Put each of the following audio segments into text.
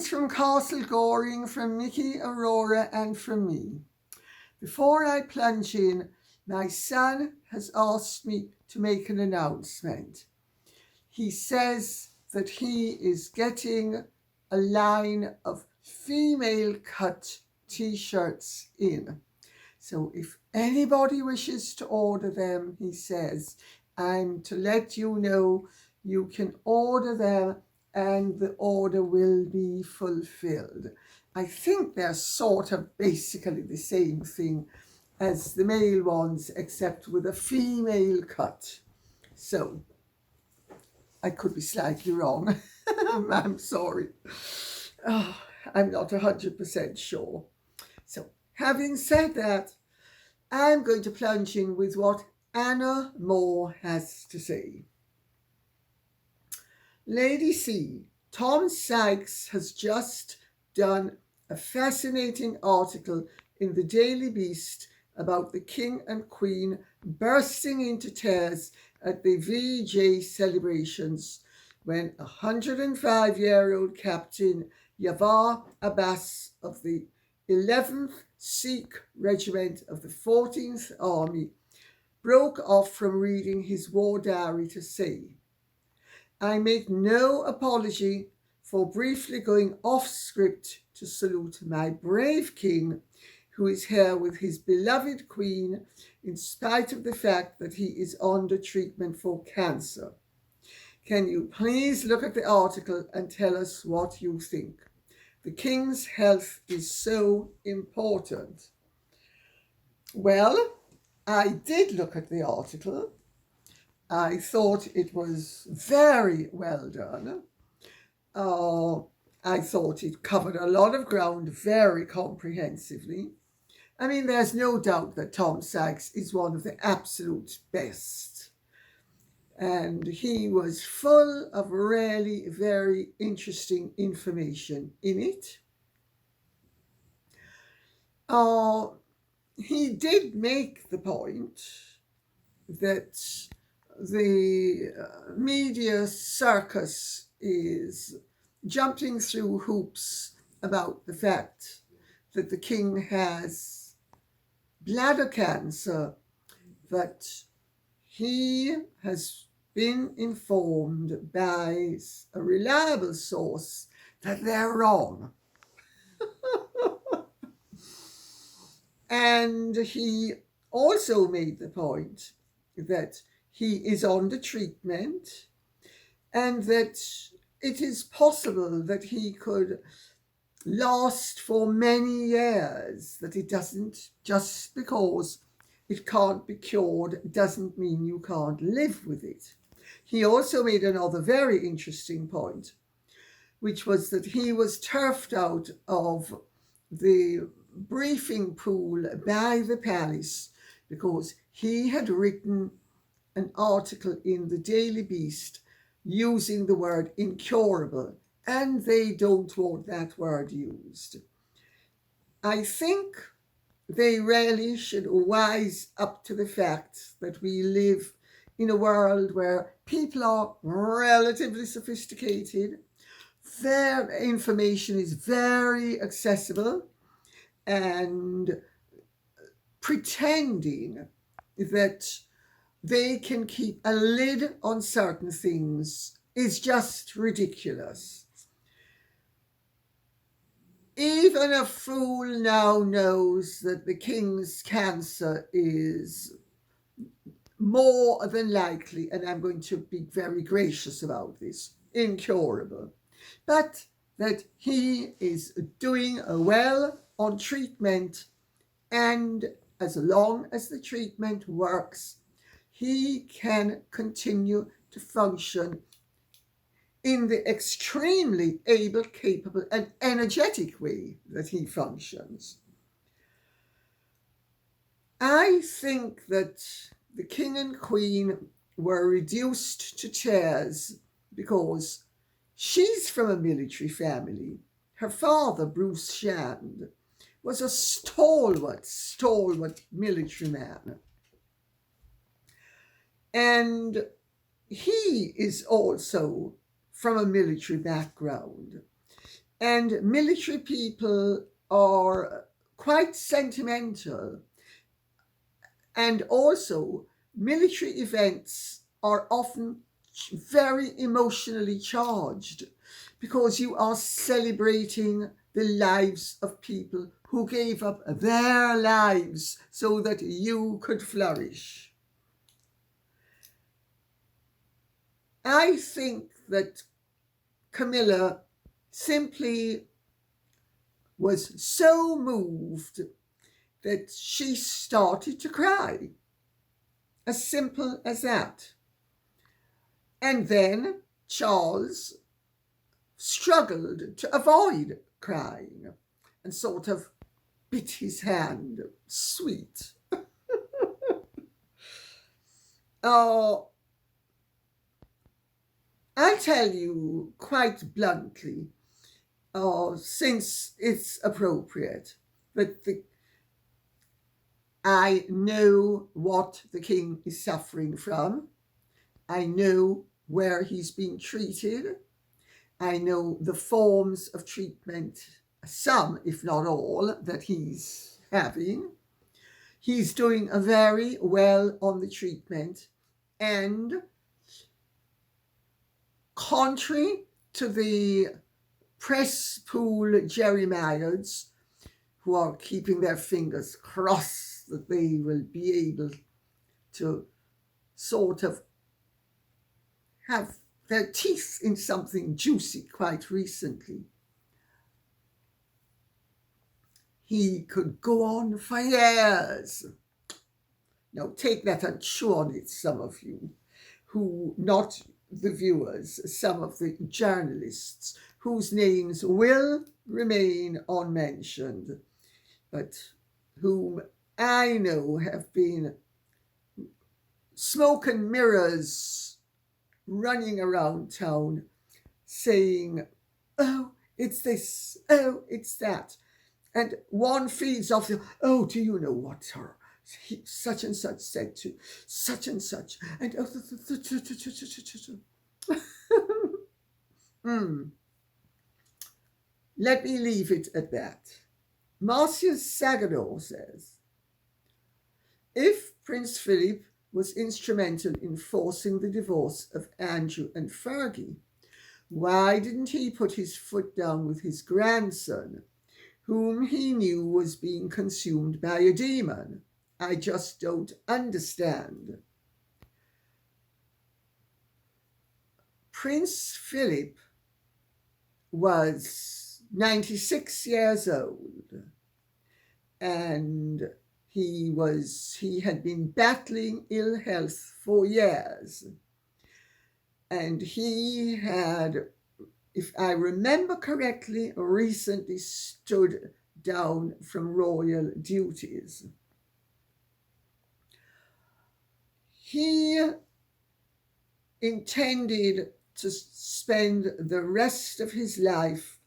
Greetings from Castle Goring, from Mickey, Aurora, and from me. Before I plunge in, my son has asked me to make an announcement. He says that he is getting a line of female cut t-shirts in. So if anybody wishes to order them, he says, I'm to let you know you can order them and the order will be fulfilled. I think they're sort of basically the same thing as the male ones, except with a female cut. So, I could be slightly wrong. I'm sorry. Oh, I'm not 100% sure. So, having said that, I'm going to plunge in with what Anna Moore has to say. Lady C, Tom Sykes has just done a fascinating article in the Daily Beast about the King and Queen bursting into tears at the VJ celebrations when 105-year-old Captain Yavar Abbas of the 11th Sikh Regiment of the 14th Army broke off from reading his war diary to say, I make no apology for briefly going off script to salute my brave king, who is here with his beloved queen, in spite of the fact that he is under treatment for cancer. Can you please look at the article and tell us what you think? The king's health is so important. Well, I did look at the article. I thought it was very well done. I thought it covered a lot of ground very comprehensively. I mean, there's no doubt that Tom Sykes is one of the absolute best. And he was full of really very interesting information in it. He did make the point that the media circus is jumping through hoops about the fact that the king has bladder cancer, but he has been informed by a reliable source that they're wrong. And he also made the point that he is under treatment and that it is possible that he could last for many years, that it doesn't, just because it can't be cured, doesn't mean you can't live with it. He also made another very interesting point, which was that he was turfed out of the briefing pool by the palace because he had written an article in the Daily Beast using the word incurable, and they don't want that word used. I think they really should wise up to the fact that we live in a world where people are relatively sophisticated, their information is very accessible, and pretending that they can keep a lid on certain things is just ridiculous. Even a fool now knows that the king's cancer is more than likely, and I'm going to be very gracious about this, incurable. But that he is doing well on treatment, and as long as the treatment works, he can continue to function in the extremely able, capable, and energetic way that he functions. I think that the king and queen were reduced to tears because she's from a military family. Her father, Bruce Shand, was a stalwart military man. And he is also from a military background. And military people are quite sentimental, and also military events are often very emotionally charged because you are celebrating the lives of people who gave up their lives so that you could flourish. I think that Camilla simply was so moved that she started to cry. As simple as that. And then Charles struggled to avoid crying and sort of bit his hand. Sweet. Oh, I'll tell you quite bluntly, since it's appropriate, that I know what the king is suffering from. I know where he's being treated. I know the forms of treatment, some, if not all, that he's having. He's doing very well on the treatment. And contrary to the press pool Jeremiads, who are keeping their fingers crossed that they will be able to sort of have their teeth in something juicy quite recently. He could go on for years. Now take that and chew on it, some of you, who, not the viewers, some of the journalists whose names will remain unmentioned, but whom I know have been smoke and mirrors running around town saying, oh, it's this, oh, it's that. And one feeds off the, oh, do you know what her such and such said to such and such? And let me leave it at that. Marcia Saginaw says, if Prince Philip was instrumental in forcing the divorce of Andrew and Fergie, why didn't he put his foot down with his grandson, whom he knew was being consumed by a demon? I just don't understand. Prince Philip was 96 years old, and he had been battling ill health for years. And he had, if I remember correctly, recently stood down from royal duties. He intended to spend the rest of his life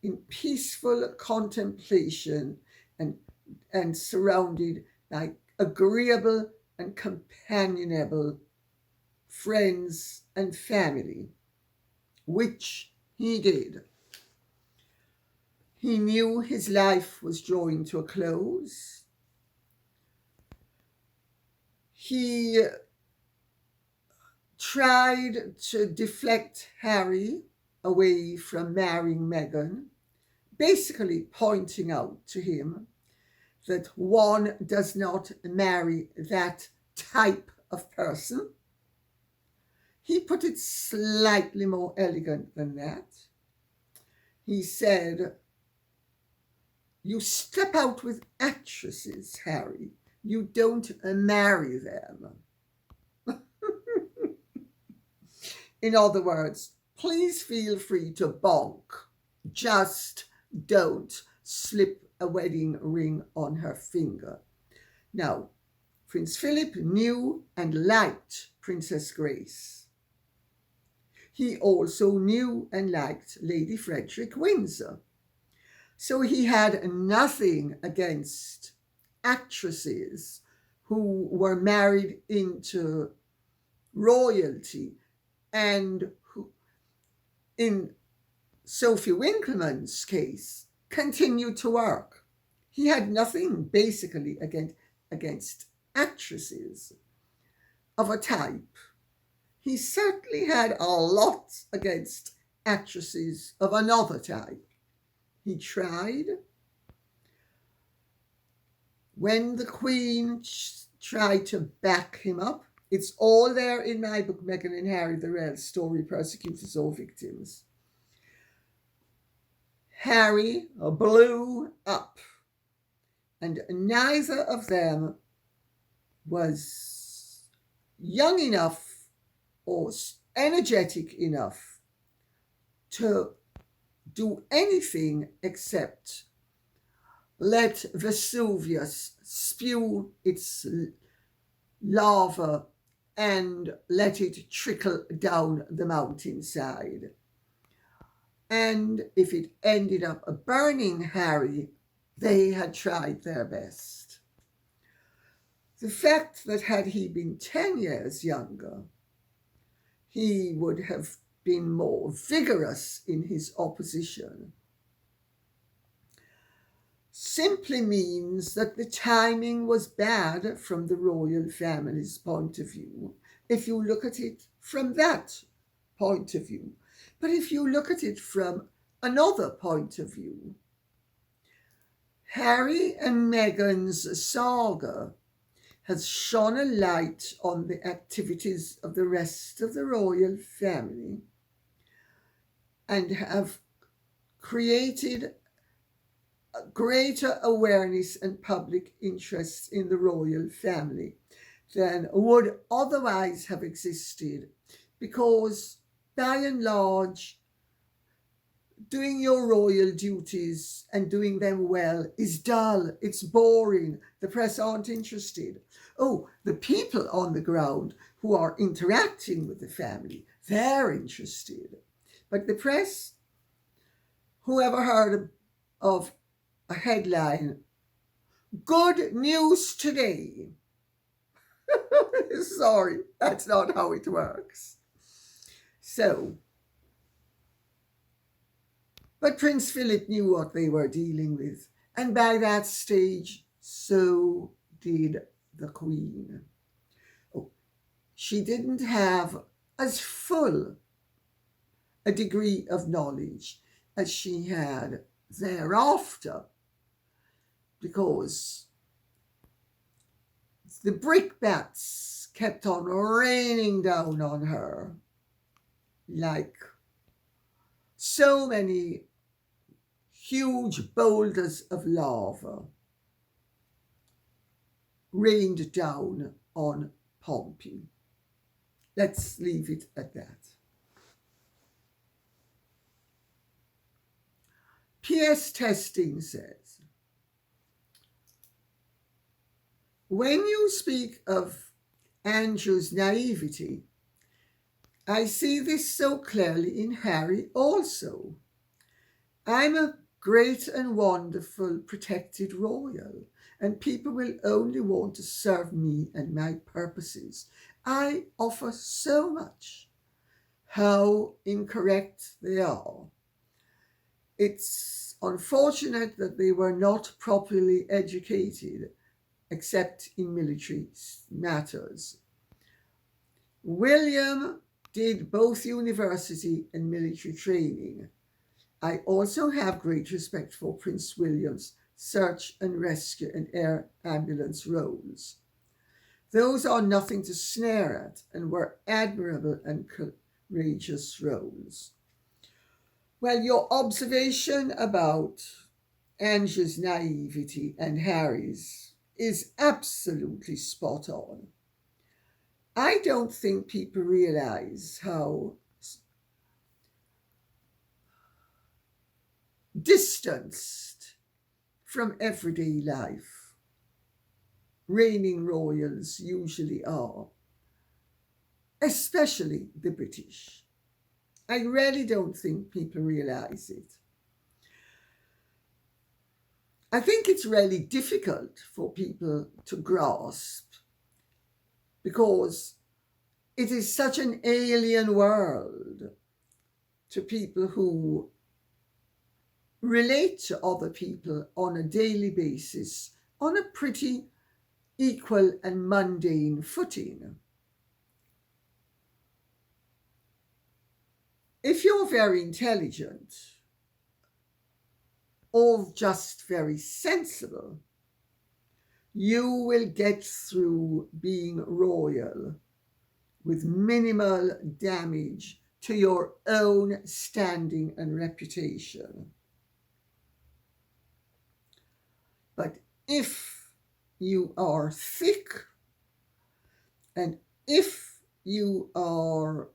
in peaceful contemplation and surrounded by agreeable and companionable friends and family, which he did. He knew his life was drawing to a close. He tried to deflect Harry away from marrying Meghan, basically pointing out to him that one does not marry that type of person. He put it slightly more elegant than that. He said, you step out with actresses, Harry. You don't marry them. In other words, please feel free to bonk. Just don't slip a wedding ring on her finger. Now, Prince Philip knew and liked Princess Grace. He also knew and liked Lady Frederick Windsor. So he had nothing against actresses who were married into royalty and who, in Sophie Winkleman's case continued to work. He had nothing basically against actresses of a type. He certainly had a lot against actresses of another type. He tried. When the Queen tried to back him up, it's all there in my book, Meghan and Harry, the real story, persecutors or victims. Harry blew up, and neither of them was young enough or energetic enough to do anything except let Vesuvius spew its lava and let it trickle down the mountainside. And if it ended up burning Harry, they had tried their best. The fact that had he been 10 years younger, he would have been more vigorous in his opposition, simply means that the timing was bad from the royal family's point of view, if you look at it from that point of view. But if you look at it from another point of view, Harry and Meghan's saga has shone a light on the activities of the rest of the royal family and have created a greater awareness and public interest in the royal family than would otherwise have existed, because by and large, doing your royal duties and doing them well is dull, it's boring, the press aren't interested. Oh, the people on the ground who are interacting with the family, they're interested. But the press, whoever heard of a headline, "Good news today"? Sorry, that's not how it works. So, but Prince Philip knew what they were dealing with, and by that stage, so did the Queen. Oh, she didn't have as full a degree of knowledge as she had thereafter, because the brickbats kept on raining down on her like so many huge boulders of lava rained down on Pompey. Let's leave it at that. PS Testing says, when you speak of Andrew's naivety, I see this so clearly in Harry also. I'm a great and wonderful protected royal, and people will only want to serve me and my purposes. I offer so much. How incorrect they are. It's unfortunate that they were not properly educated, except in military matters. William did both university and military training. I also have great respect for Prince William's search and rescue and air ambulance roles. Those are nothing to snare at and were admirable and courageous roles. Well, your observation about Angie's naivety and Harry's is absolutely spot on. I don't think people realize how distanced from everyday life reigning royals usually are, especially the British. I really don't think people realize it. I think it's really difficult for people to grasp because it is such an alien world to people who relate to other people on a daily basis on a pretty equal and mundane footing. If you're very intelligent or just very sensible, you will get through being royal with minimal damage to your own standing and reputation. But if you are thick and if you are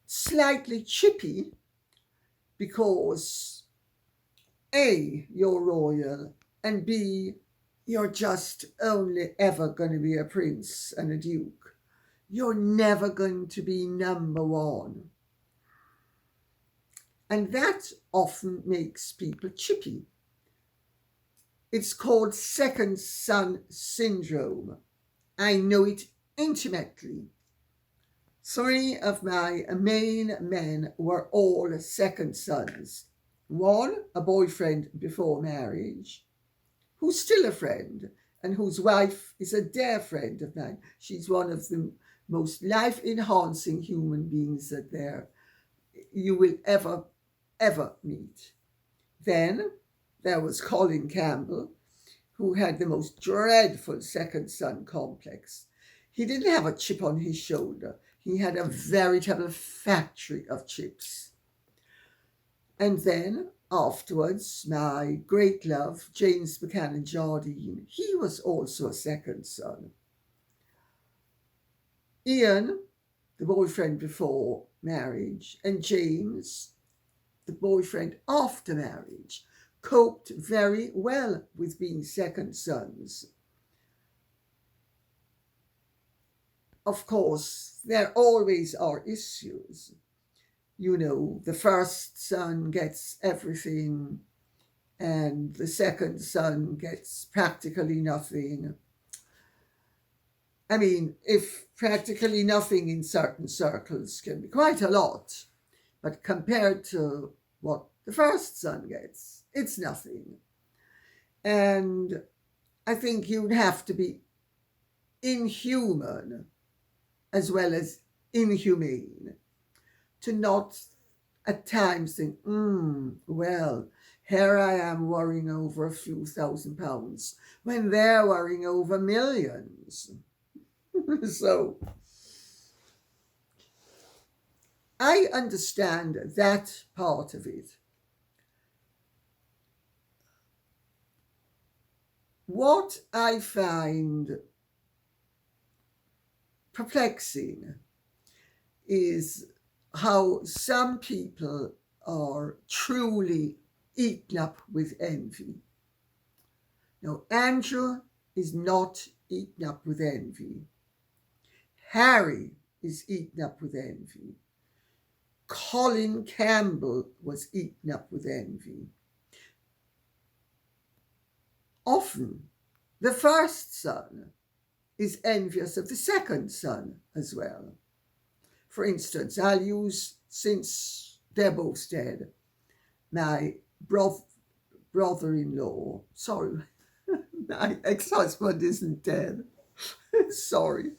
slightly chippy because A, you're royal, and B, you're just only ever going to be a prince and a duke, you're never going to be number one. And that often makes people chippy. It's called second son syndrome. I know it intimately. 3 of my main men were all second sons. One, a boyfriend before marriage, who's still a friend, and whose wife is a dear friend of mine. She's one of the most life-enhancing human beings that you will ever meet. Then there was Colin Campbell, who had the most dreadful second son complex. He didn't have a chip on his shoulder. He had a veritable factory of chips. And then afterwards, my great love, James Buchanan Jardine, he was also a second son. Ian, the boyfriend before marriage, and James, the boyfriend after marriage, coped very well with being second sons. Of course, there always are issues. You know, the first son gets everything and the second son gets practically nothing. I mean, if practically nothing in certain circles can be quite a lot, but compared to what the first son gets, it's nothing. And I think you'd have to be inhuman as well as inhumane to not at times think, well, here I am worrying over a few £1,000 when they're worrying over millions. So I understand that part of it. What I find perplexing is how some people are truly eaten up with envy. Now, Andrew is not eaten up with envy. Harry is eaten up with envy. Colin Campbell was eaten up with envy. Often, the first son is envious of the second son as well. For instance, I'll use, since they're both dead, my brother-in-law, sorry, my ex-husband isn't dead. Sorry.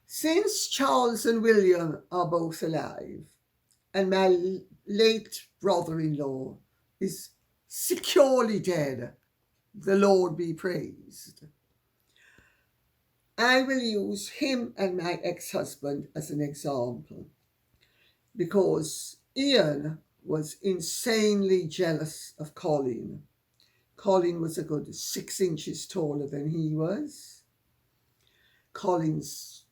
Since Charles and William are both alive, and my late brother-in-law is securely dead, the Lord be praised, I will use him and my ex-husband as an example, because Ian was insanely jealous of Colin. Colin was a good 6 inches taller than he was. Colin's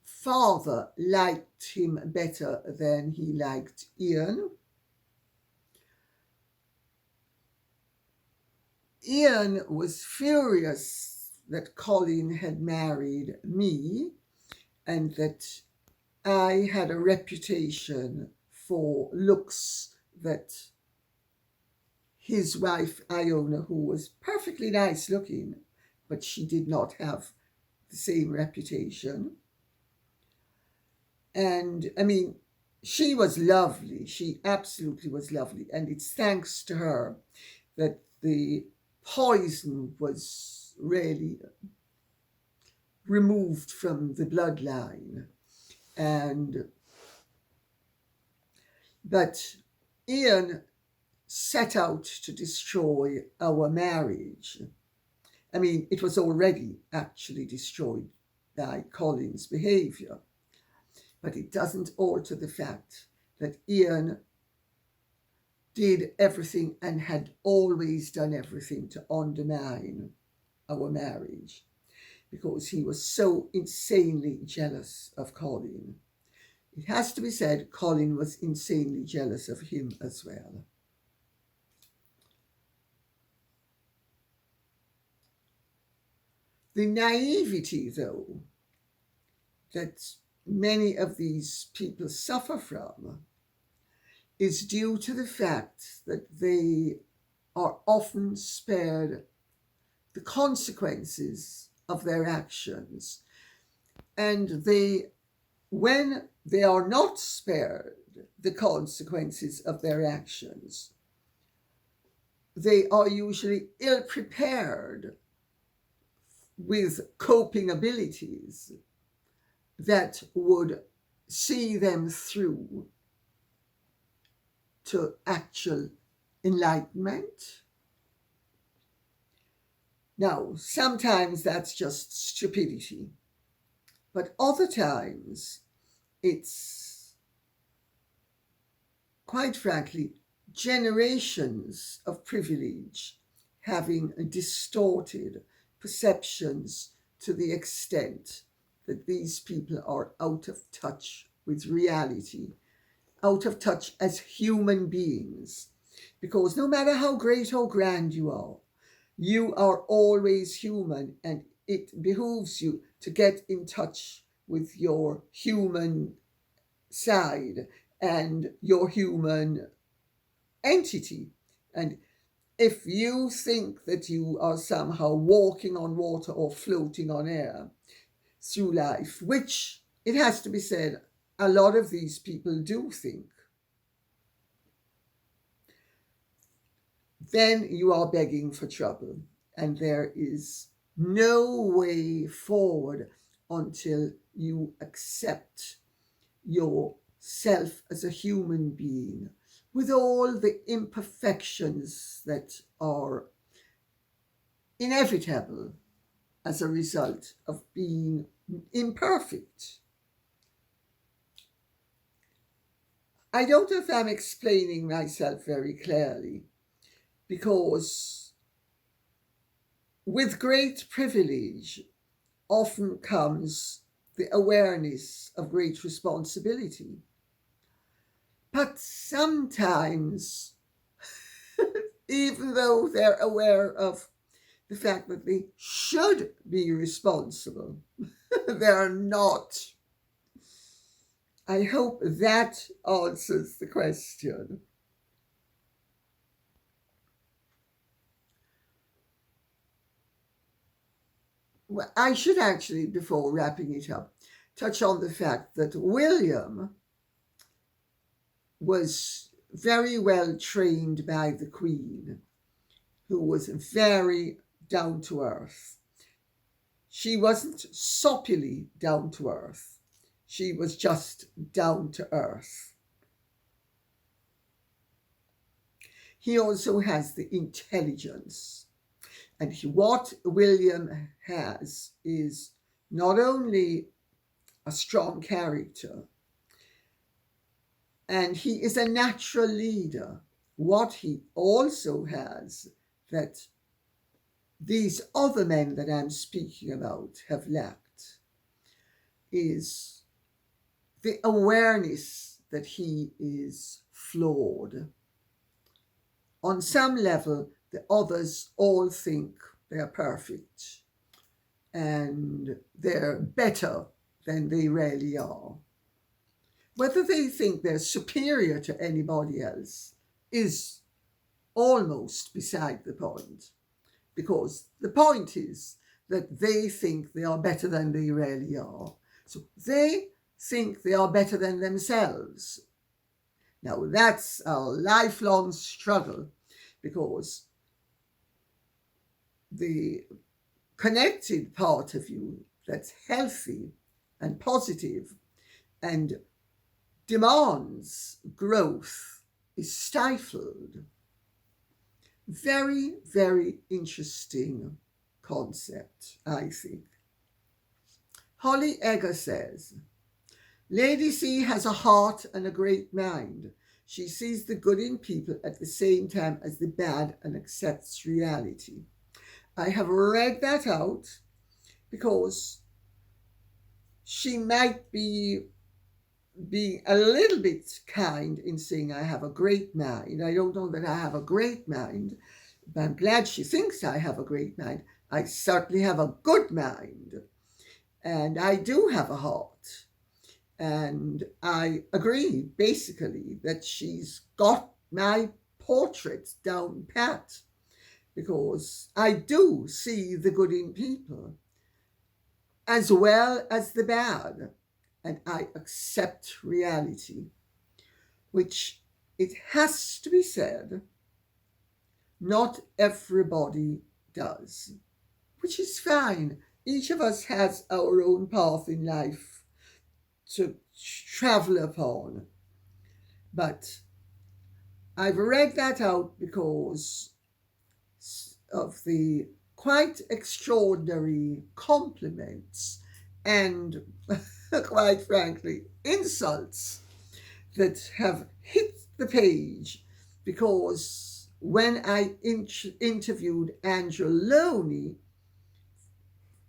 father liked him better than he liked Ian. Ian was furious that Colin had married me and that I had a reputation for looks that his wife Iona, who was perfectly nice looking, but she did not have the same reputation. And I mean, she was lovely. She absolutely was lovely. And it's thanks to her that the poison was really removed from the bloodline. But Ian set out to destroy our marriage. I mean, it was already actually destroyed by Colin's behavior. But it doesn't alter the fact that Ian did everything and had always done everything to undermine our marriage because he was so insanely jealous of Colin. It has to be said, Colin was insanely jealous of him as well. The naivety, though, that many of these people suffer from is due to the fact that they are often spared the consequences of their actions. And when they are not spared the consequences of their actions, they are usually ill-prepared with coping abilities that would see them through to actual enlightenment. Now, sometimes that's just stupidity, but other times it's, quite frankly, generations of privilege having distorted perceptions to the extent that these people are out of touch with reality, out of touch as human beings. Because no matter how great or grand you are always human, and it behooves you to get in touch with your human side and your human entity. And if you think that you are somehow walking on water or floating on air through life, which, it has to be said, a lot of these people do think, then you are begging for trouble. And there is no way forward until you accept yourself as a human being with all the imperfections that are inevitable as a result of being imperfect. I don't know if I'm explaining myself very clearly, because with great privilege often comes the awareness of great responsibility. But sometimes, even though they're aware of the fact that they should be responsible, they're not. I hope that answers the question. Well, I should actually, before wrapping it up, touch on the fact that William was very well trained by the Queen, who was very down to earth. She wasn't soppily down to earth. She was just down to earth. He also has the intelligence. And what William has is not only a strong character, And he is a natural leader. What he also has that these other men that I'm speaking about have lacked is the awareness that he is flawed. On some level, the others all think they're perfect and they're better than they really are. Whether they think they're superior to anybody else is almost beside the point, because the point is that they think they are better than they really are. So they think they are better than themselves. Now that's a lifelong struggle, because the connected part of you that's healthy and positive and demands growth is stifled. Very, very interesting concept, I think. Holly Egger says, Lady C has a heart and a great mind. She sees the good in people at the same time as the bad and accepts reality. I have read that out because she might be being a little bit kind in saying I have a great mind. I don't know that I have a great mind, but I'm glad she thinks I have a great mind. I certainly have a good mind, and I do have a heart. And I agree, basically, that she's got my portrait down pat, because I do see the good in people as well as the bad, and I accept reality, which, it has to be said, not everybody does, which is fine. Each of us has our own path in life to travel upon. But I've read that out because of the quite extraordinary compliments and, quite frankly, insults that have hit the page, because when I interviewed Andrew Lownie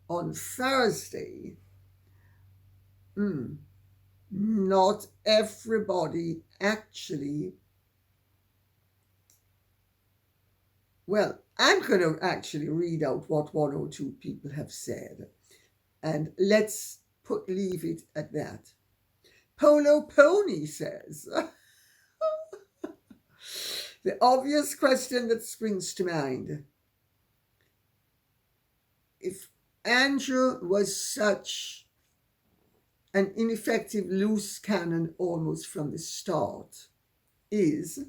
on Thursday, not everybody actually, well, I'm going to actually read out what one or two people have said, and let's leave it at that. Polo Pony says, the obvious question that springs to mind, if Andrew was such an ineffective loose cannon almost from the start, is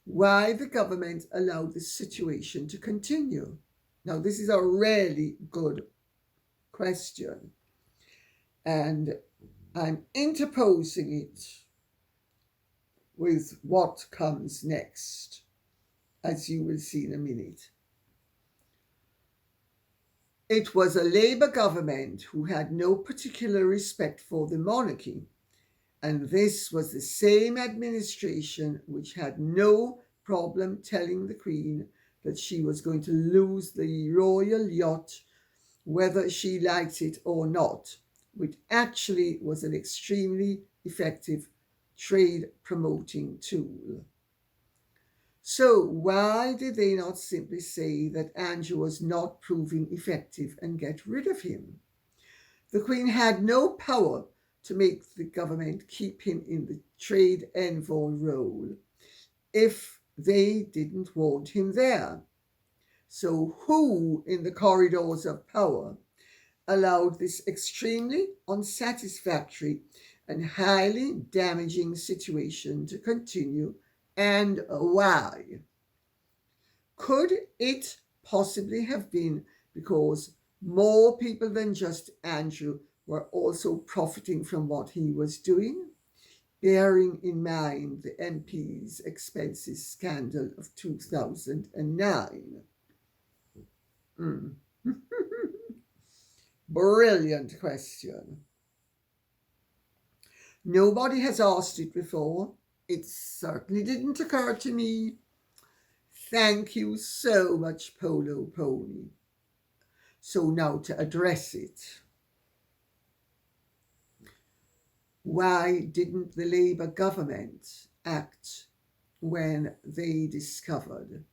why the government allowed this situation to continue. Now, this is a really good question, and I'm interposing it with what comes next, as you will see in a minute. It was a Labour government who had no particular respect for the monarchy, and this was the same administration which had no problem telling the Queen that she was going to lose the royal yacht whether she liked it or not, which actually was an extremely effective trade promoting tool. So why did they not simply say that Andrew was not proving effective and get rid of him? The Queen had no power to make the government keep him in the trade envoy role if they didn't want him there. So who in the corridors of power allowed this extremely unsatisfactory and highly damaging situation to continue, and why? Could it possibly have been because more people than just Andrew were also profiting from what he was doing, bearing in mind the MP's expenses scandal of 2009? Brilliant question. Nobody has asked it before, It certainly didn't occur to me. Thank you so much, Polo Pony. So now to address it. Why didn't the Labour government act when they discovered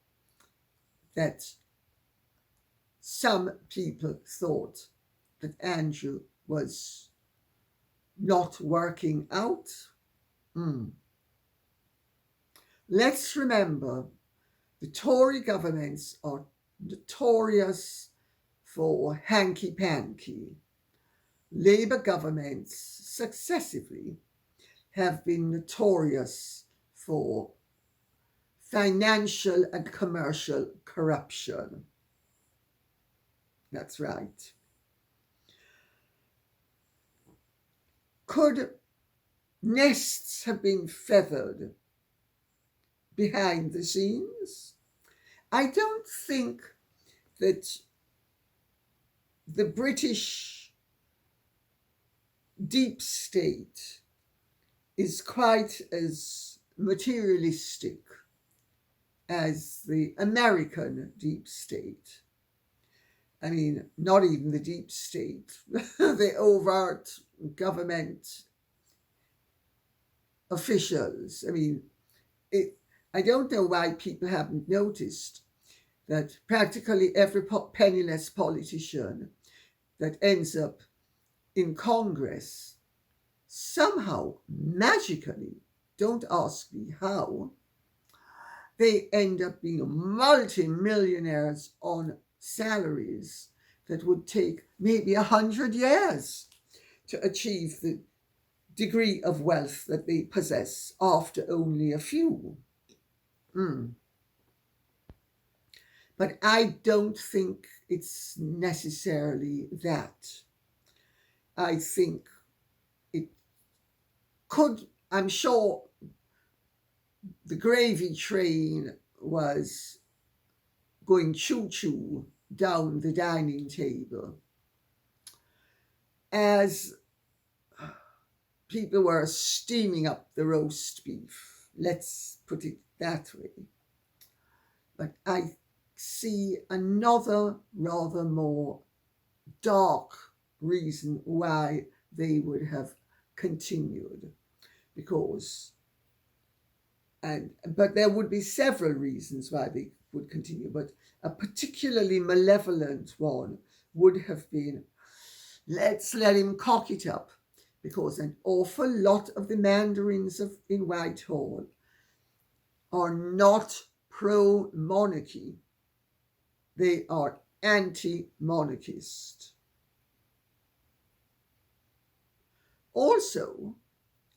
that some people thought that Andrew was not working out? Let's remember the Tory governments are notorious for hanky-panky. Labour governments successively have been notorious for financial and commercial corruption. That's right. Could nests have been feathered behind the scenes? I don't think that the British deep state is quite as materialistic as the American deep state. I mean, not even the deep state, the overt government officials. I mean, I don't know why people haven't noticed that practically every penniless politician that ends up in Congress somehow, magically, don't ask me how, they end up being multi-millionaires on salaries that would take maybe 100 years to achieve the degree of wealth that they possess after only a few. But I don't think it's necessarily that. I think it could, I'm sure the gravy train was going choo-choo down the dining table as people were steaming up the roast beef. Let's put it that way. But I see another rather more dark reason why they would have continued, but there would be several reasons why they would continue, but a particularly malevolent one would have been, let's let him cock it up, because an awful lot of the mandarins in Whitehall are not pro-monarchy. They are anti-monarchist. Also,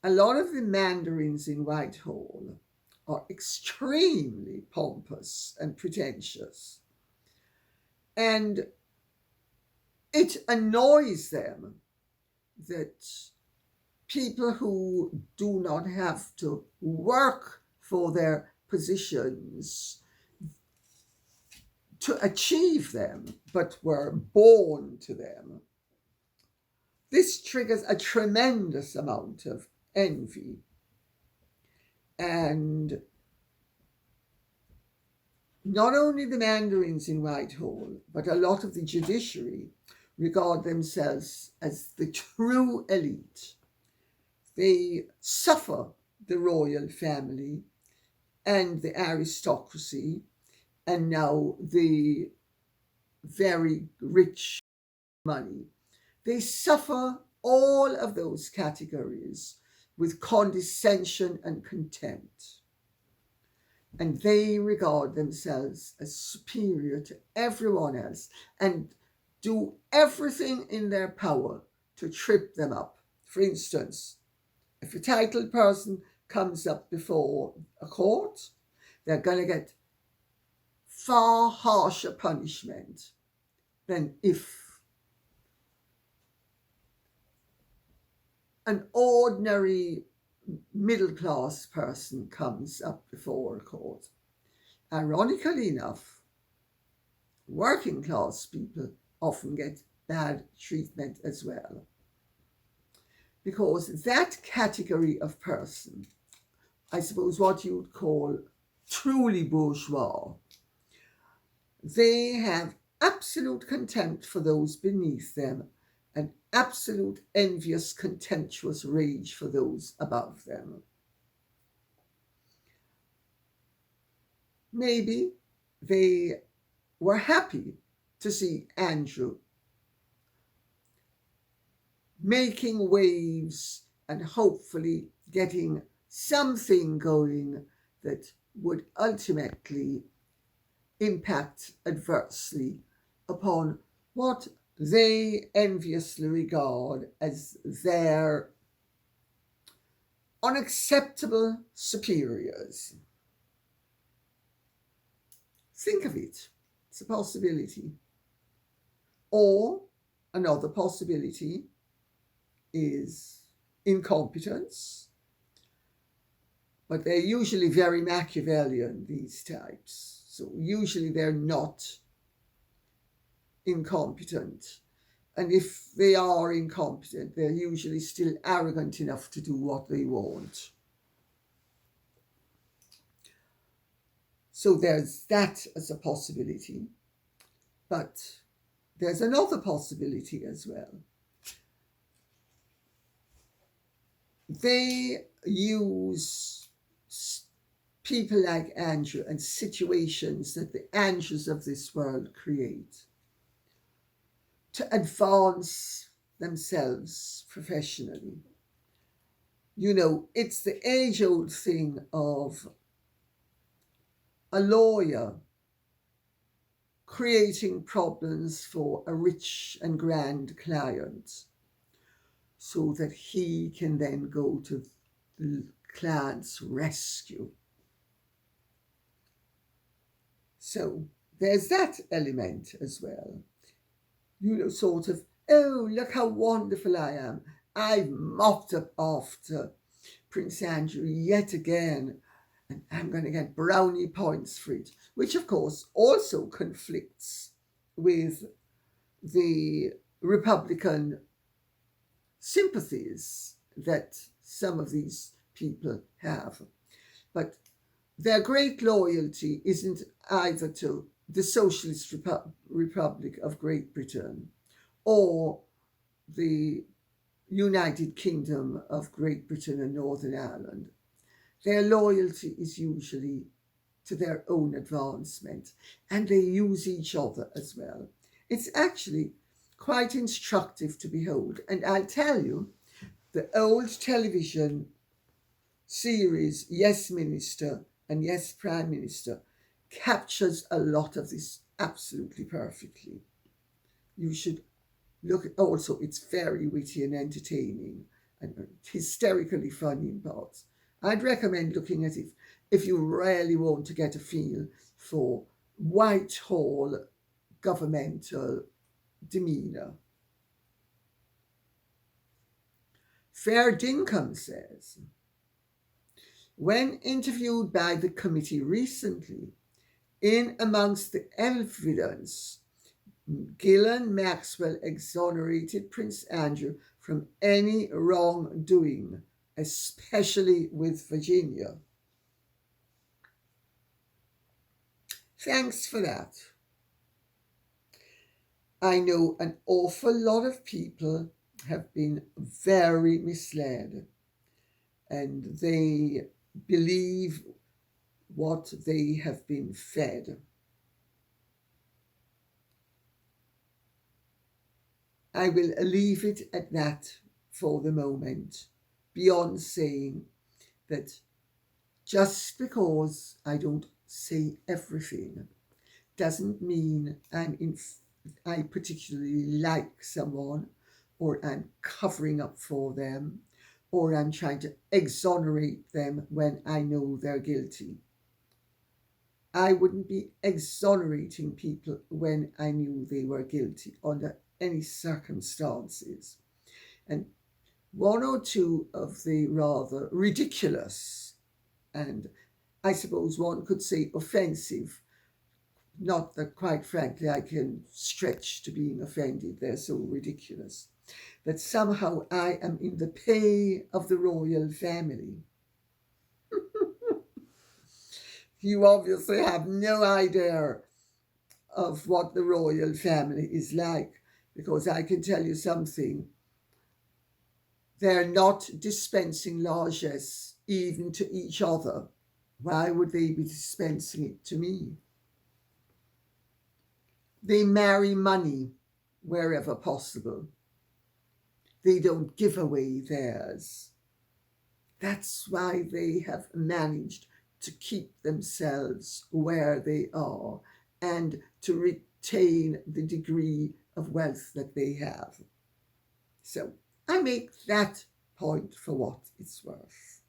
a lot of the mandarins in Whitehall are extremely pompous and pretentious. And it annoys them that people who do not have to work for their positions to achieve them, but were born to them. This triggers a tremendous amount of envy. And not only the mandarins in Whitehall, but a lot of the judiciary regard themselves as the true elite. They suffer the royal family and the aristocracy, and now the very rich money. They suffer all of those categories with condescension and contempt. And they regard themselves as superior to everyone else and do everything in their power to trip them up. For instance, if a titled person comes up before a court, they're going to get far harsher punishment than if an ordinary middle-class person comes up before a court. Ironically enough, working-class people often get bad treatment as well, because that category of person, I suppose, what you'd call truly bourgeois. They have absolute contempt for those beneath them and absolute envious, contemptuous rage for those above them. Maybe they were happy to see Andrew making waves and hopefully getting something going that would ultimately impact adversely upon what they enviously regard as their unacceptable superiors. Think of it. It's a possibility. Or another possibility is incompetence, but they're usually very Machiavellian, these types. So usually they're not incompetent. And if they are incompetent, they're usually still arrogant enough to do what they want. So there's that as a possibility. But there's another possibility as well. They use people like Andrew and situations that the Andrews of this world create to advance themselves professionally. You know, it's the age-old thing of a lawyer creating problems for a rich and grand client so that he can then go to the client's rescue. So there's that element as well. You know, sort of, oh, look how wonderful I am. I've mopped up after Prince Andrew yet again, and I'm going to get brownie points for it, which of course also conflicts with the Republican sympathies that some of these people have. But their great loyalty isn't either to the Socialist Republic of Great Britain or the United Kingdom of Great Britain and Northern Ireland. Their loyalty is usually to their own advancement, and they use each other as well. It's actually quite instructive to behold. And I'll tell you, the old television series, Yes Minister and Yes Prime Minister, captures a lot of this absolutely perfectly. You should look at, also, it's very witty and entertaining and hysterically funny in parts. I'd recommend looking at it if you really want to get a feel for Whitehall governmental demeanour. Fair Dinkum says, when interviewed by the committee recently, in amongst the evidence, Ghislaine Maxwell exonerated Prince Andrew from any wrongdoing, especially with Virginia. Thanks for that. I know an awful lot of people have been very misled, and they believe what they have been fed. I will leave it at that for the moment, beyond saying that just because I don't say everything doesn't mean I particularly like someone, or I'm covering up for them, or I'm trying to exonerate them when I know they're guilty. I wouldn't be exonerating people when I knew they were guilty under any circumstances. And one or two of the rather ridiculous, and I suppose one could say offensive, not that quite frankly I can stretch to being offended, they're so ridiculous, that somehow I am in the pay of the royal family. You obviously have no idea of what the royal family is like, because I can tell you something. They're not dispensing largesse even to each other. Why would they be dispensing it to me? They marry money wherever possible. They don't give away theirs. That's why they have managed to keep themselves where they are and to retain the degree of wealth that they have. So I make that point for what it's worth.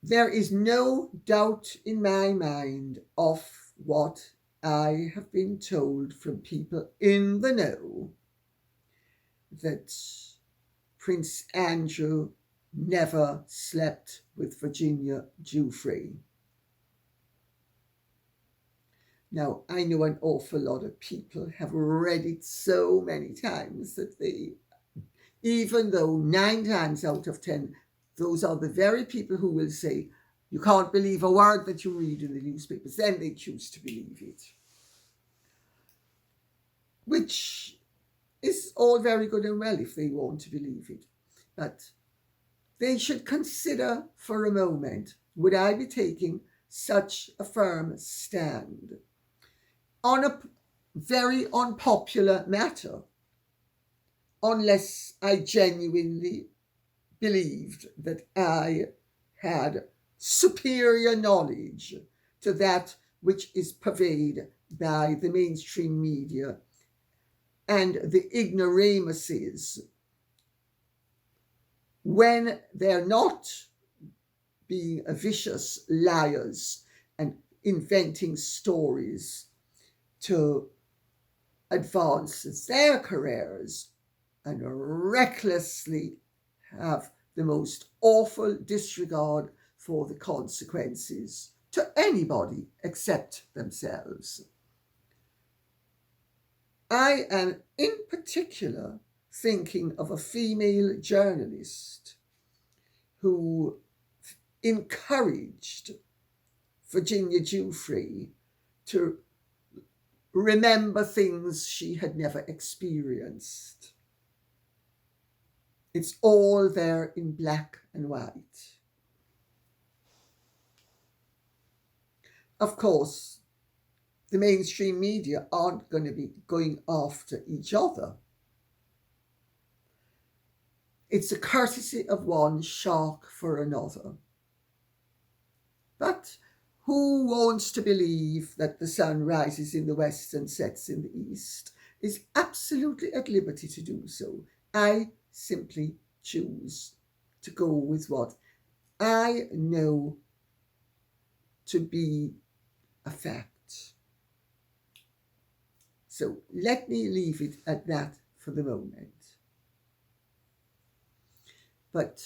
There is no doubt in my mind of what I have been told from people in the know, that Prince Andrew never slept with Virginia Giuffre. Now, I know an awful lot of people have read it so many times that they, even though 9 times out of 10, those are the very people who will say, you can't believe a word that you read in the newspapers, then they choose to believe it. Which is all very good and well if they want to believe it. But they should consider for a moment, would I be taking such a firm stand on a very unpopular matter unless I genuinely believed that I had superior knowledge to that which is purveyed by the mainstream media and the ignoramuses, when they're not being vicious liars and inventing stories to advance their careers and recklessly have the most awful disregard for the consequences to anybody except themselves. I am in particular thinking of a female journalist who encouraged Virginia Giuffre to remember things she had never experienced. It's all there in black and white. Of course, the mainstream media aren't going to be going after each other. It's a courtesy of one, shark for another. But who wants to believe that the sun rises in the west and sets in the east is absolutely at liberty to do so. I simply choose to go with what I know to be a fact. So let me leave it at that for the moment. But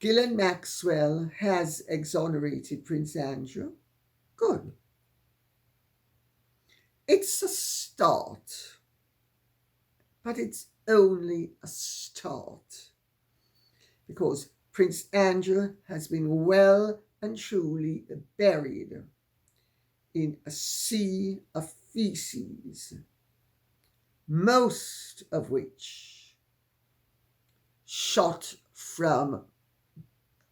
Ghislaine Maxwell has exonerated Prince Andrew. Good. It's a start, but it's only a start, because Prince Andrew has been well and truly buried in a sea of feces, most of which shot from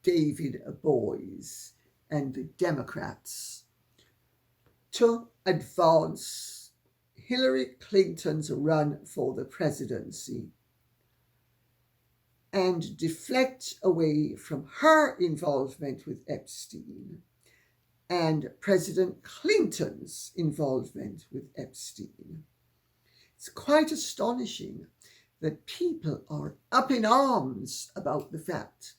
David Boys and the Democrats to advance Hillary Clinton's run for the presidency and deflect away from her involvement with Epstein and President Clinton's involvement with Epstein. It's quite astonishing that people are up in arms about the fact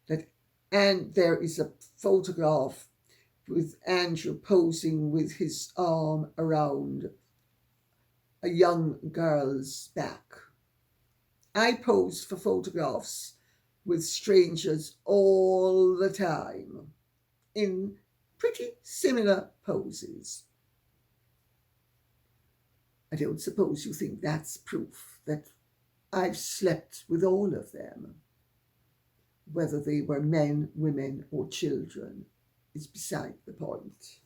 that, and there is a photograph with Andrew posing with his arm around a young girl's back. I pose for photographs with strangers all the time in pretty similar poses. I don't suppose you think that's proof that I've slept with all of them. whether they were men, women, or children is beside the point.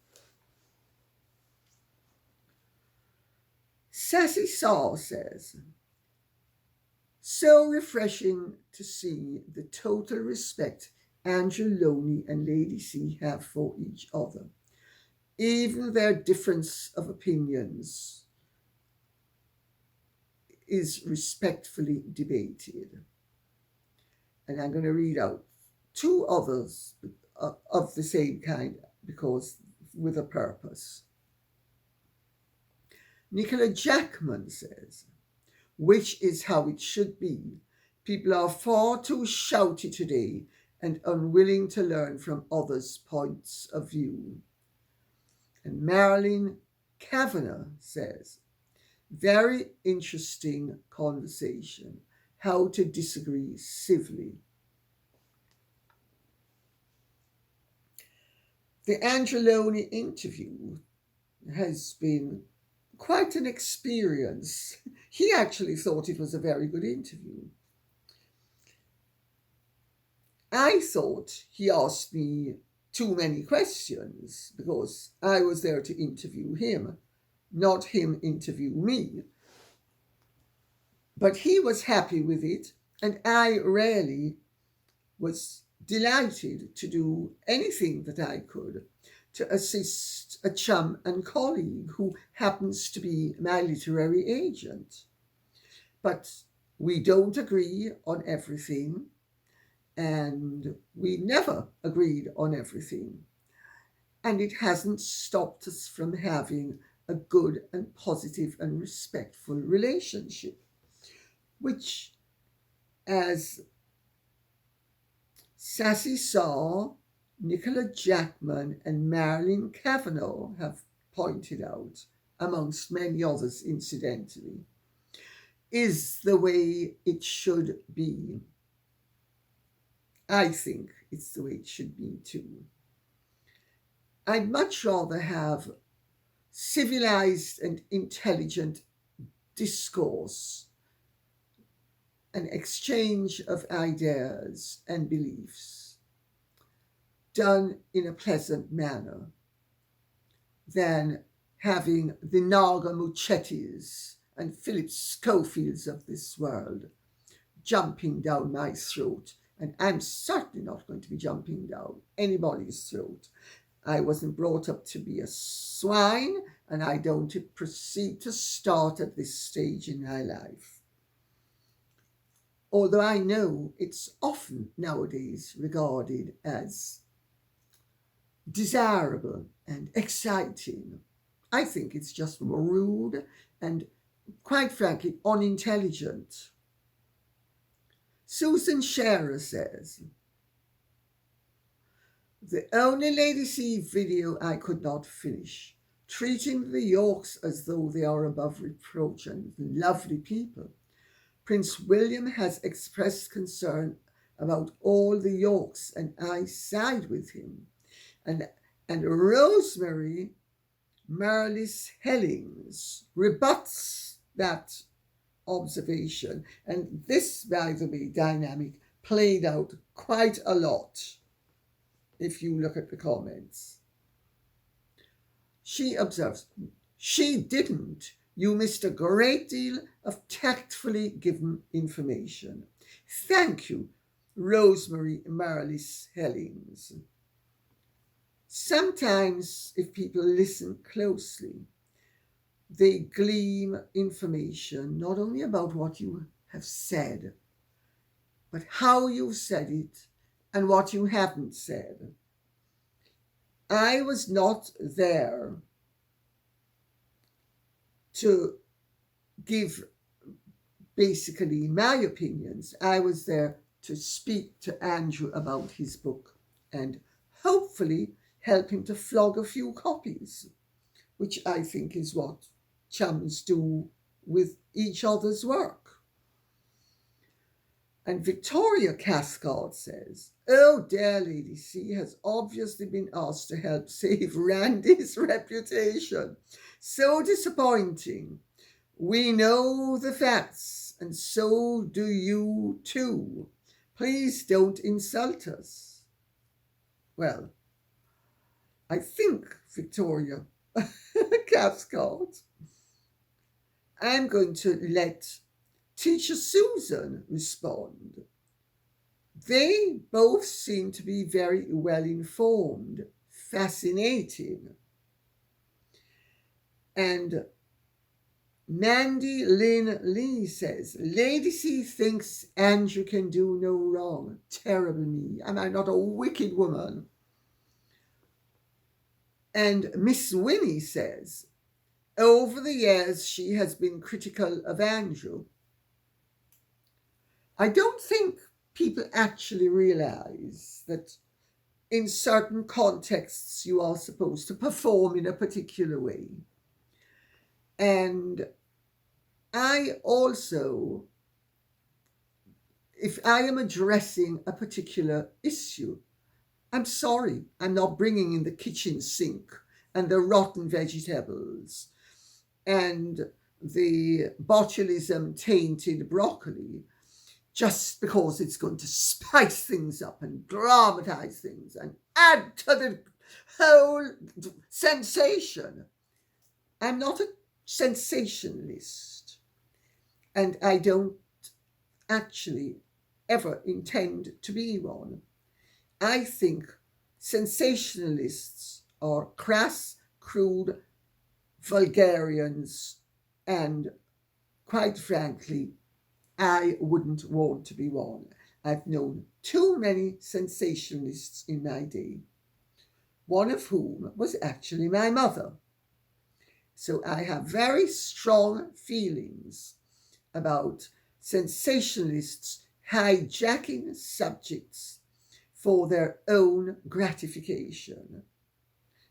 Sassy Saw says, so refreshing to see the total respect Andrew Lownie and Lady C have for each other. Even their difference of opinions is respectfully debated. And I'm going to read out two others of the same kind because with a purpose. Nicola Jackman says, which is how it should be. People are far too shouty today and unwilling to learn from others' points of view. And Marilyn Kavanagh says, very interesting conversation, how to disagree civilly. The Andrew Lownie interview has been quite an experience. He actually thought it was a very good interview. I thought he asked me too many questions because I was there to interview him, not him interview me. But he was happy with it, and I really was delighted to do anything that I could to assist a chum and colleague who happens to be my literary agent. But we don't agree on everything, and we never agreed on everything. And it hasn't stopped us from having a good and positive and respectful relationship, which, as Sassy Saw, Nicola Jackman and Marilyn Kavanagh have pointed out, amongst many others incidentally, is the way it should be. I think it's the way it should be too. I'd much rather have civilized and intelligent discourse, an exchange of ideas and beliefs done in a pleasant manner than having the Naga Mucchettis and Philip Schofields of this world jumping down my throat. And I'm certainly not going to be jumping down anybody's throat. I wasn't brought up to be a swine, and I don't proceed to start at this stage in my life. Although I know it's often nowadays regarded as desirable and exciting, I think it's just rude and, quite frankly, unintelligent. Susan Scherer says, the only Lady C video I could not finish, treating the Yorks as though they are above reproach and lovely people. Prince William has expressed concern about all the Yorks, and I side with him. And Rosemary Marlis-Hellings rebuts that observation. And this, by the way, dynamic played out quite a lot if you look at the comments. She observes, she didn't. You missed a great deal of tactfully given information. Thank you, Rosemary Marlis-Hellings. Sometimes, if people listen closely, they glean information not only about what you have said, but how you said it and what you haven't said. I was not there to give basically my opinions. I was there to speak to Andrew about his book and hopefully help him to flog a few copies, which I think is what chums do with each other's work. And Victoria Cascard says, oh, dear Lady C has obviously been asked to help save Randy's reputation. So disappointing. We know the facts, and so do you too. Please don't insult us. Well, I think, Victoria, Cathcart, I'm going to let Teacher Susan respond. They both seem to be very well informed, fascinating. And Mandy Lynn Lee says, Lady C thinks Andrew can do no wrong. Terrible me. Am I not a wicked woman? And Miss Winnie says, over the years she has been critical of Andrew. I don't think people actually realize that in certain contexts you are supposed to perform in a particular way. And I also, if I am addressing a particular issue, I'm sorry, I'm not bringing in the kitchen sink and the rotten vegetables and the botulism tainted broccoli just because it's going to spice things up and dramatize things and add to the whole sensation. I'm not a sensationalist, and I don't actually ever intend to be one. I think sensationalists are crass, crude vulgarians, and quite frankly, I wouldn't want to be one. I've known too many sensationalists in my day, one of whom was actually my mother. So I have very strong feelings about sensationalists hijacking subjects for their own gratification.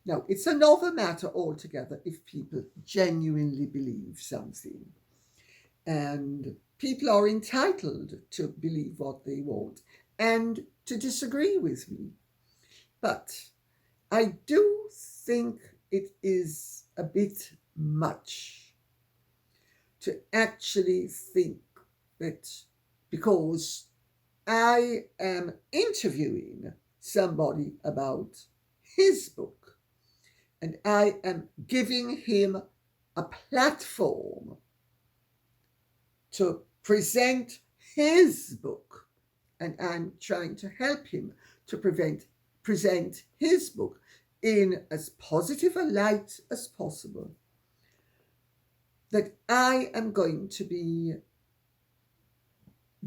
Now, it's another matter altogether if people genuinely believe something. And people are entitled to believe what they want and to disagree with me. But I do think it is a bit much to actually think that because I am interviewing somebody about his book and I am giving him a platform to present his book, and I'm trying to help him to present his book in as positive a light as possible, that I am going to be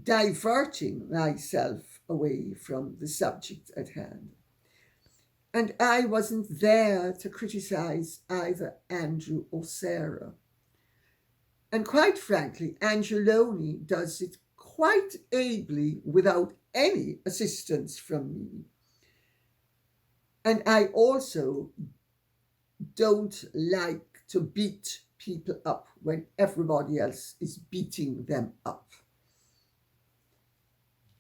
diverting myself away from the subject at hand. And I wasn't there to criticize either Andrew or Sarah. And quite frankly, Andrew Lownie does it quite ably without any assistance from me. And I also don't like to beat people up when everybody else is beating them up.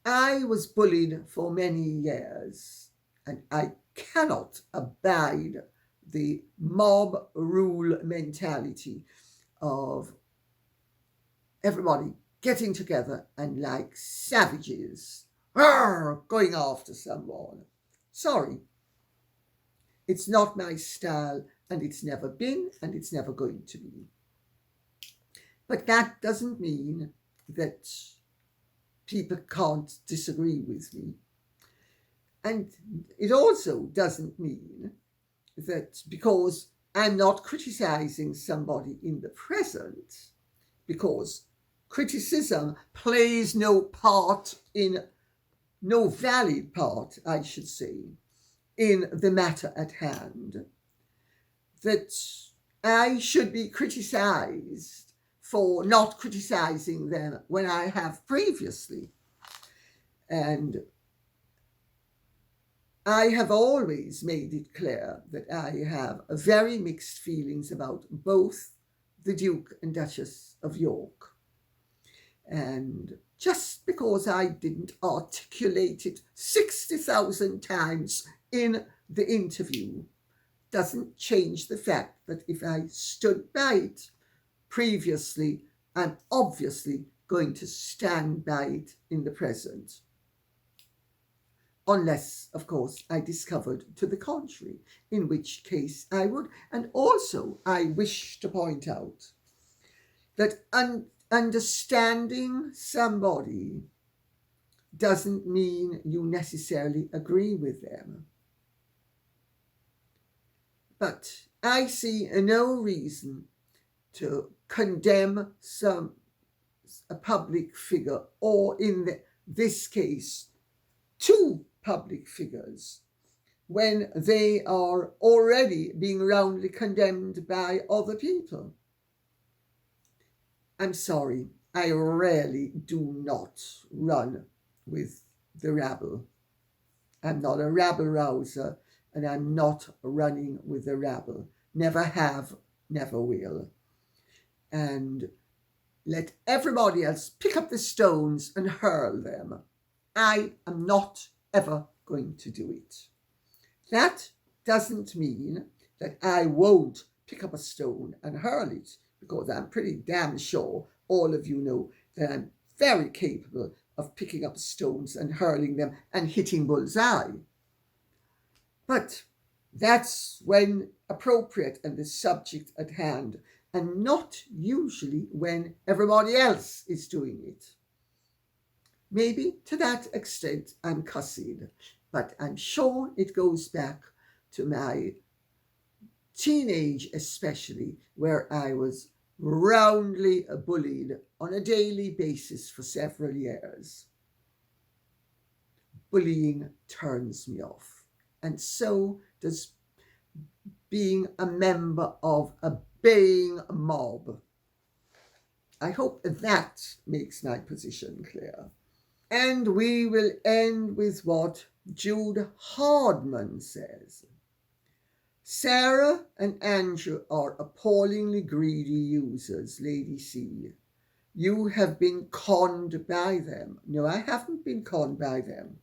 I was bullied for many years, and I cannot abide the mob rule mentality of everybody getting together and like savages, going after someone. Sorry. It's not my style, and it's never been, and it's never going to be. But that doesn't mean that people can't disagree with me. And it also doesn't mean that because I'm not criticizing somebody in the present, because criticism plays no valid part, I should say, in the matter at hand, that I should be criticized for not criticizing them when I have previously. And I have always made it clear that I have very mixed feelings about both the Duke and Duchess of York. And just because I didn't articulate it 60,000 times in the interview doesn't change the fact that if I stood by it previously, I'm obviously going to stand by it in the present. unless, of course, I discovered to the contrary, in which case I would. And also, I wish to point out that understanding somebody doesn't mean you necessarily agree with them. But I see no reason to condemn a public figure, or in this case, two public figures, when they are already being roundly condemned by other people. I'm sorry, I really do not run with the rabble. I'm not a rabble rouser, and I'm not running with the rabble. Never have, never will. And let everybody else pick up the stones and hurl them. I am not ever going to do it. That doesn't mean that I won't pick up a stone and hurl it, because I'm pretty damn sure all of you know that I'm very capable of picking up stones and hurling them and hitting bullseye. But that's when appropriate and the subject at hand, and not usually when everybody else is doing it. Maybe to that extent I'm cussing, but I'm sure it goes back to my teenage especially, where I was roundly bullied on a daily basis for several years. Bullying turns me off, and so does being a member of a baying mob. I hope that makes my position clear. And we will end with what Jude Hardman says. Sarah and Andrew are appallingly greedy users, Lady C. You have been conned by them. No, I haven't been conned by them.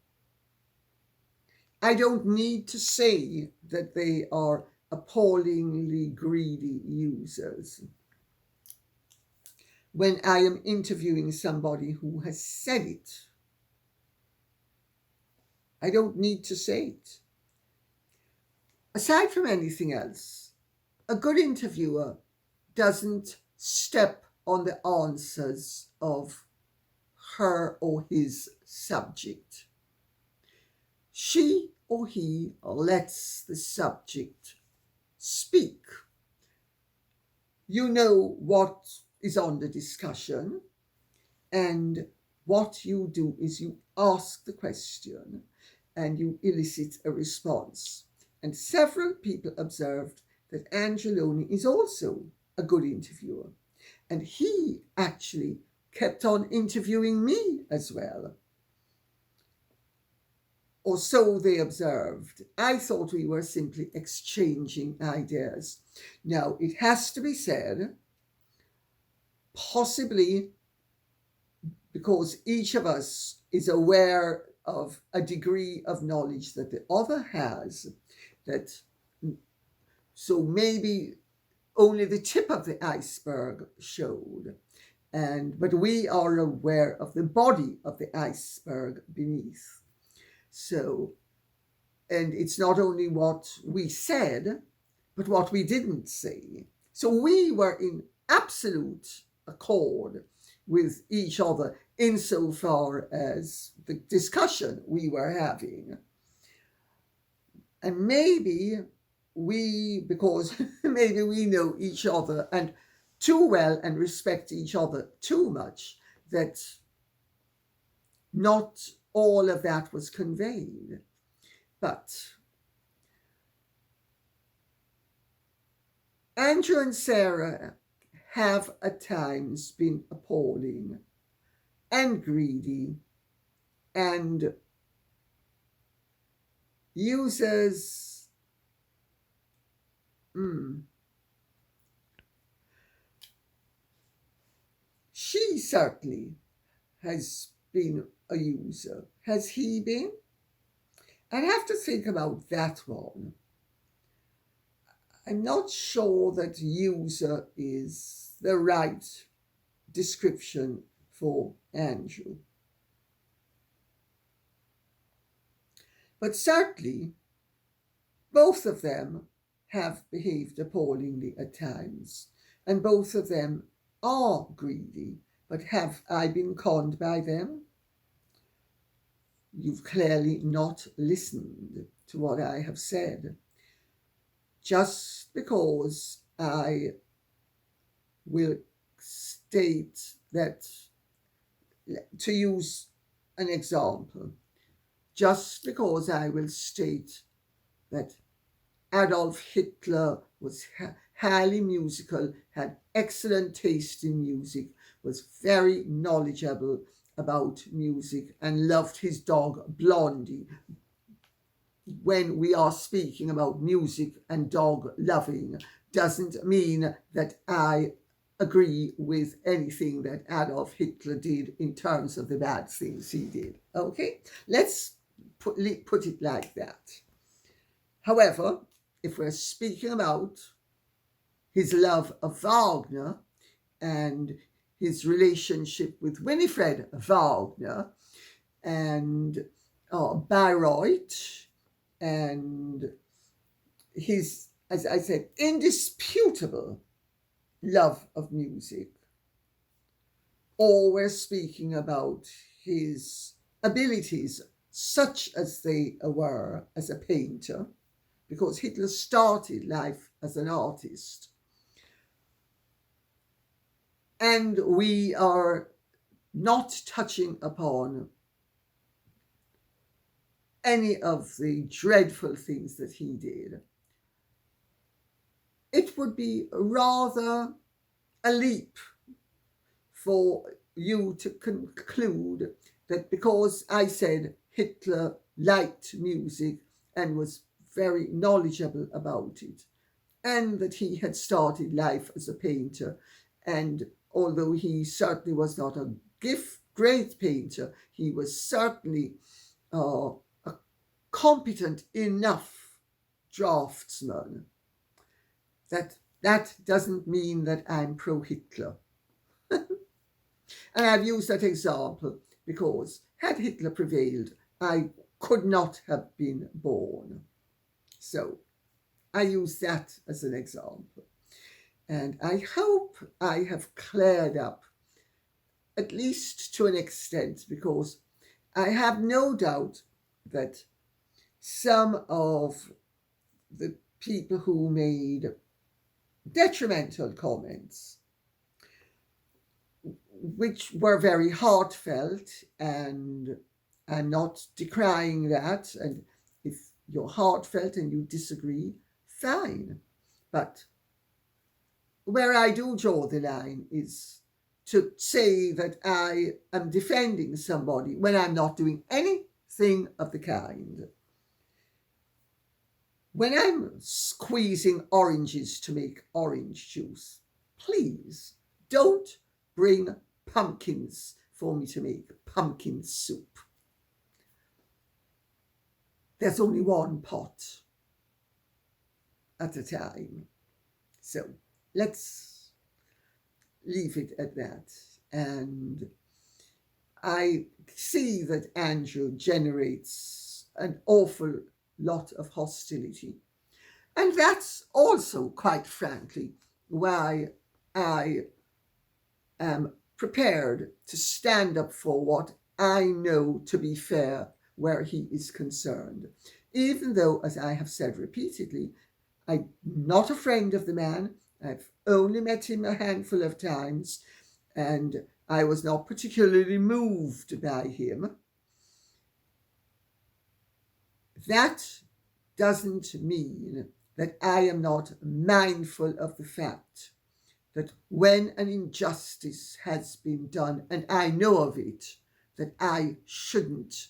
I don't need to say that they are appallingly greedy users when I am interviewing somebody who has said it. I don't need to say it. Aside from anything else, a good interviewer doesn't step on the answers of her or his subject. She or he lets the subject speak. You know what is on the discussion, and what you do is you ask the question and you elicit a response. And several people observed that Lownie is also a good interviewer, and he actually kept on interviewing me as well. Or so they observed. I thought we were simply exchanging ideas. Now, it has to be said, possibly because each of us is aware of a degree of knowledge that the other has, that so maybe only the tip of the iceberg showed, but we are aware of the body of the iceberg beneath. So, and it's not only what we said, but what we didn't say. So we were in absolute accord with each other insofar as the discussion we were having. And maybe because maybe we know each other and too well and respect each other too much, that not all of that was conveyed. But Andrew and Sarah have at times been appalling and greedy and users. She certainly has been a user. Has he been? I'd have to think about that one. I'm not sure that user is the right description for Andrew. But certainly, both of them have behaved appallingly at times, and both of them are greedy. But have I been conned by them? You've clearly not listened to what I have said. Just because I will state that, to use an example, just because I will state that Adolf Hitler was highly musical, had excellent taste in music, was very knowledgeable about music, and loved his dog Blondie. When we are speaking about music and dog loving, doesn't mean that I agree with anything that Adolf Hitler did in terms of the bad things he did. Okay, let's put it like that. However, if we're speaking about his love of Wagner and his relationship with Winifred Wagner and Bayreuth and his, as I said, indisputable love of music, or we're speaking about his abilities, such as they were as a painter, because Hitler started life as an artist. And we are not touching upon any of the dreadful things that he did. It would be rather a leap for you to conclude that because I said Hitler liked music and was very knowledgeable about it, and that he had started life as a painter, and although he certainly was not a great painter, he was certainly a competent enough draftsman. That doesn't mean that I'm pro-Hitler. And I've used that example because had Hitler prevailed, I could not have been born. So I use that as an example. And I hope I have cleared up, at least to an extent, because I have no doubt that some of the people who made detrimental comments, which were very heartfelt, and I'm not decrying that, and if you're heartfelt and you disagree, fine. But where I do draw the line is to say that I am defending somebody when I'm not doing anything of the kind. When I'm squeezing oranges to make orange juice, please don't bring pumpkins for me to make pumpkin soup. There's only one pot at a time. So let's leave it at that. And I see that Andrew generates an awful lot of hostility. And that's also, quite frankly, why I am prepared to stand up for what I know to be fair where he is concerned. Even though, as I have said repeatedly, I'm not a friend of the man. I've only met him a handful of times, and I was not particularly moved by him. That doesn't mean that I am not mindful of the fact that when an injustice has been done, and I know of it, that I shouldn't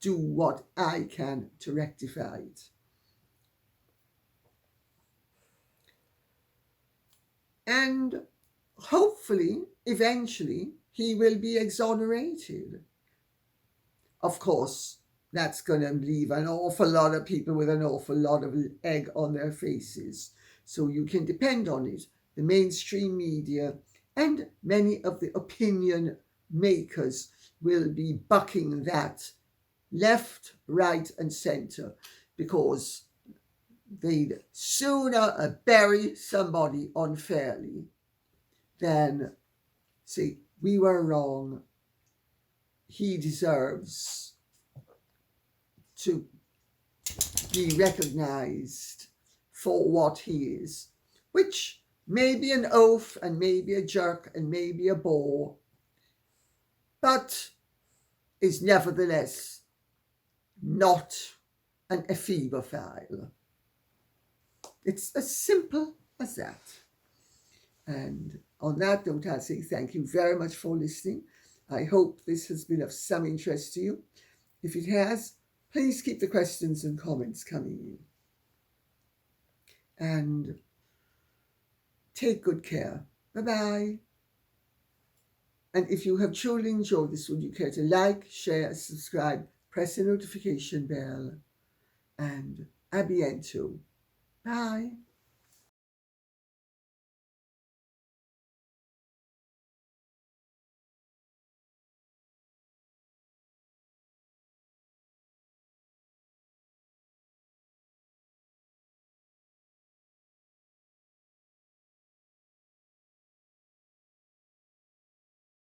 do what I can to rectify it. And hopefully, eventually, he will be exonerated. Of course, that's going to leave an awful lot of people with an awful lot of egg on their faces. So you can depend on it. The mainstream media and many of the opinion makers will be bucking that left, right, and centre, because they'd sooner bury somebody unfairly than say, we were wrong, he deserves to be recognised for what he is, which may be an oaf and maybe a jerk and maybe a bore, but is nevertheless not an ephebophile. It's as simple as that. And on that note, I'll say thank you very much for listening. I hope this has been of some interest to you. If it has, please keep the questions and comments coming in. And take good care. Bye-bye. And if you have truly enjoyed this, would you care to like, share, subscribe, press the notification bell, and a bientôt. Bye.